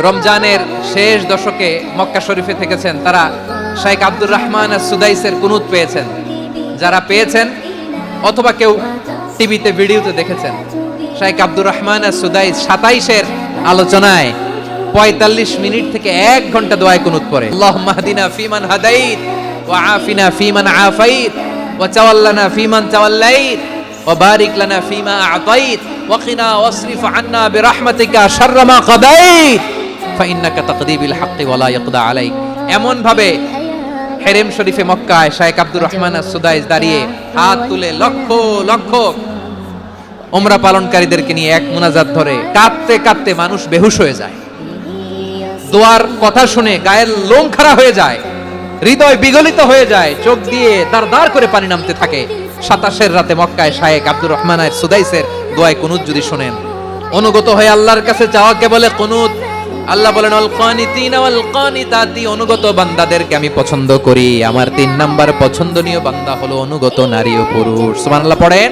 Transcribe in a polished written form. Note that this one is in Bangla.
রমজানের শেষ দশকে মক্কা শরীফে থেকেছেন তারা শাইখ আব্দুর রহমান সুদাইসের কুনুত পেয়েছেন। যারা পেয়েছেন অথবা কেউ টিভিতে ভিডিওতে দেখেছেন, শাইখ আব্দুর রহমান সুদাইস 27-এর আলোচনায় 45 মিনিট থেকে 1 ঘন্টা দোয়ায় কুনুত পড়ে। আল্লাহুম্মা হদিনা ফিমান হাদাইত ওয়া আফিনা ফিমান আফাইত ওয়া তাওয়াল্লানা ফিমান তাওয়াল্লাইত ওয়া বারিক লানা ফিমা আ'তাইত ওয়া কিনা ওয়াসরিফ আন্না বিরহমাতিকা শাররা মা কাদাইত ফাইন্নাকা তাকদি বিল হাক্কি ওয়া লা ইয়াকদা আলাইক। এমন ভাবে হেরেম শরীফে মক্কায় শাইখ আব্দুর রহমান সুদাইস দাঁড়িয়ে হাত তুলে লক্ষ লক্ষ উমরা পালনকারীদেরকে নিয়ে এক মুনাজাত ধরে কাঁদতে কাঁদতে মানুষ বেহুশ হয়ে যায়। দোয়ার কথা শুনে গায়ের লোম খাড়া হয়ে যায়, হৃদয় বিগলিত হয়ে যায়, চোখ দিয়ে দাঁড় দাঁড় করে পানি নামতে থাকে। 27-এর রাতে মক্কায় শাইখ আব্দুর রহমান সুদাইসের দোয়ায় কুনুত যদি শুনেন, অনুগত হয়ে আল্লাহর কাছে চাওয়াকে বলে কুনুত। আল্লাহ বলেন আল কানিতিনা ওয়াল কানিতাতি, অনুগত বান্দাদেরকে আমি পছন্দ করি। আমার 3 নাম্বার পছন্দনীয় বান্দা হলো অনুগত নারী ও পুরুষ। সুবহানাল্লাহ পড়েন।